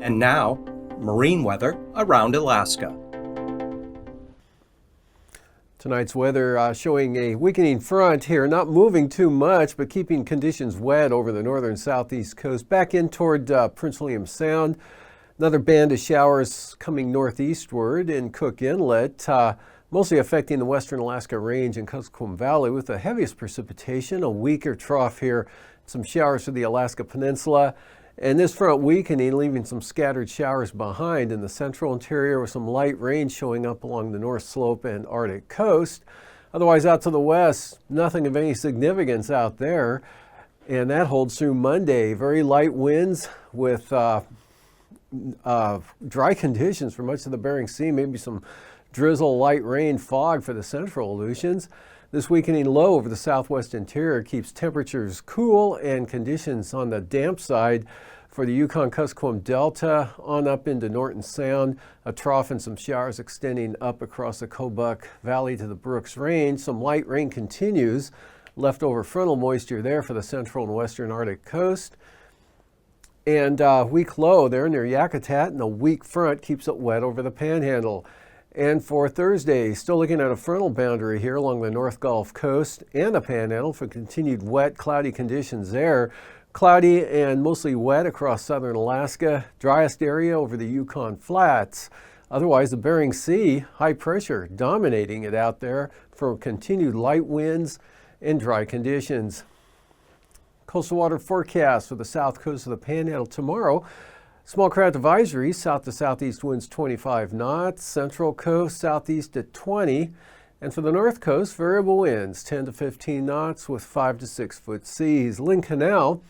And now, marine weather around Alaska. Tonight's weather showing a weakening front here, not moving too much, but keeping conditions wet over the northern southeast coast, back in toward Prince William Sound. Another band of showers coming northeastward in Cook Inlet, mostly affecting the western Alaska Range and Kuskokwim Valley with the heaviest precipitation, a weaker trough here, some showers for the Alaska Peninsula. And this front weakening, leaving some scattered showers behind in the central interior with some light rain showing up along the north slope and Arctic coast. Otherwise, out to the west, nothing of any significance out there. And that holds through Monday. Very light winds with dry conditions for much of the Bering Sea, maybe some drizzle, light rain, fog for the central Aleutians. This weakening low over the southwest interior keeps temperatures cool and conditions on the damp side for the Yukon-Kuskokwim Delta on up into Norton Sound, a trough and some showers extending up across the Kobuk Valley to the Brooks Range. Some light rain continues, leftover frontal moisture there for the central and western Arctic coast. And weak low there near Yakutat, and a weak front keeps it wet over the Panhandle. And for Thursday, still looking at a frontal boundary here along the North Gulf Coast and the Panhandle for continued wet, cloudy conditions there. Cloudy and mostly wet across southern Alaska, driest area over the Yukon Flats. Otherwise, the Bering Sea, high pressure dominating it out there for continued light winds and dry conditions. Coastal water forecast for the south coast of the Panhandle tomorrow. Small craft advisory, south to southeast winds 25 knots, central coast southeast at 20, and for the north coast, variable winds 10 to 15 knots with 5 to 6 foot seas. Lynn Canal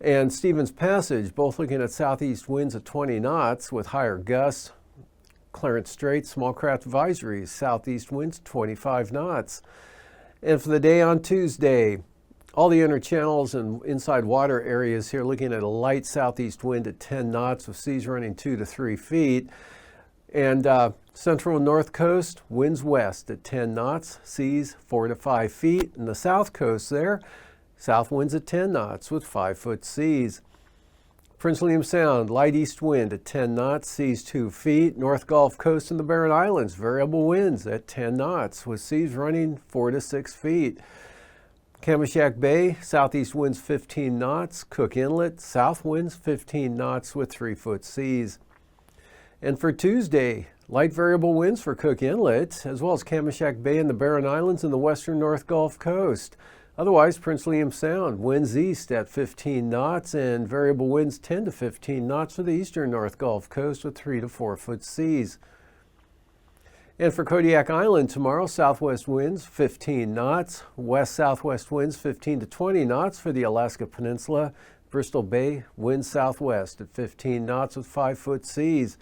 and Stevens Passage both looking at southeast winds at 20 knots with higher gusts. Clarence Strait, small craft advisories, southeast winds 25 knots. And for the day on Tuesday, all the inner channels and inside water areas here looking at a light southeast wind at 10 knots with seas running 2 to 3 feet. And central and north coast, winds west at 10 knots, seas 4 to 5 feet. And the south coast there, south winds at 10 knots with 5 foot seas. Prince William Sound, light east wind at 10 knots, seas 2 feet. North Gulf Coast and the Barren Islands, variable winds at 10 knots with seas running 4 to 6 feet. Kamishak Bay, southeast winds 15 knots. Cook Inlet, south winds 15 knots with 3 foot seas. And for Tuesday, light variable winds for Cook Inlet, as well as Kamishak Bay and the Barren Islands and the western North Gulf Coast. Otherwise, Prince William Sound, winds east at 15 knots and variable winds 10 to 15 knots for the eastern North Gulf Coast with 3 to 4 foot seas. And for Kodiak Island tomorrow, southwest winds 15 knots, west-southwest winds 15 to 20 knots for the Alaska Peninsula. Bristol Bay, winds southwest at 15 knots with 5 foot seas.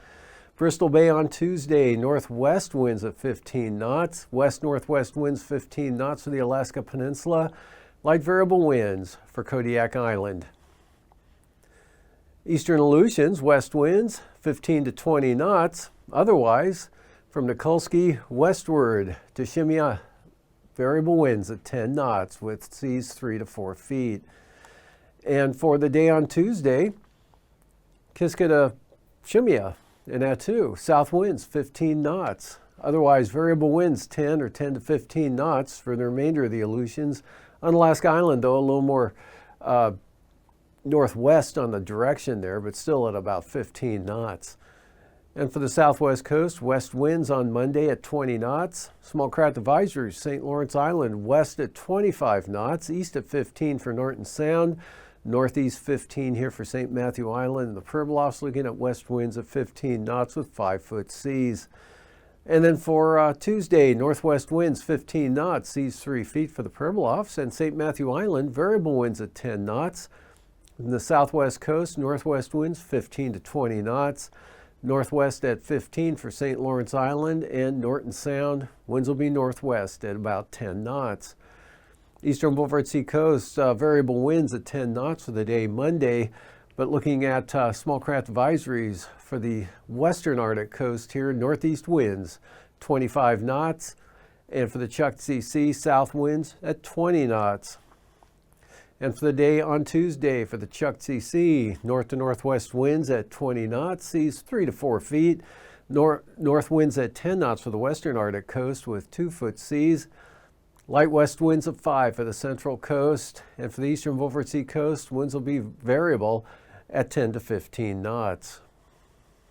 Bristol Bay on Tuesday, northwest winds at 15 knots, west-northwest winds 15 knots for the Alaska Peninsula. Light variable winds for Kodiak Island. Eastern Aleutians, west winds 15 to 20 knots. Otherwise, from Nikolsky westward to Shemya, variable winds at 10 knots with seas 3 to 4 feet. And for the day on Tuesday, Kiska to Shemya and Attu, south winds 15 knots. Otherwise, variable winds 10 or 10 to 15 knots for the remainder of the Aleutians. On Alaska Island, though, a little more northwest on the direction there, but still at about 15 knots. And for the southwest coast, west winds on Monday at 20 knots. Small craft advisories, St. Lawrence Island, west at 25 knots, east at 15 for Norton Sound, northeast 15 here for St. Matthew Island. And the Pribilofs looking at west winds at 15 knots with 5 foot seas. And then for Tuesday, northwest winds 15 knots, seas 3 feet for the Pribilofs. And St. Matthew Island, variable winds at 10 knots. In the southwest coast, northwest winds 15 to 20 knots. Northwest at 15 for St. Lawrence Island and Norton Sound. Winds will be northwest at about 10 knots. Eastern Beaufort Sea coast, variable winds at 10 knots for the day Monday, but looking at small craft advisories for the western Arctic coast here, northeast winds 25 knots, and for the Chukchi Sea, south winds at 20 knots. And for the day on Tuesday for the Chukchi Sea, north to northwest winds at 20 knots, seas 3 to 4 feet. North winds at 10 knots for the western Arctic coast with 2-foot seas. Light west winds of 5 for the central coast. And for the eastern Beaufort Sea coast, winds will be variable at 10 to 15 knots.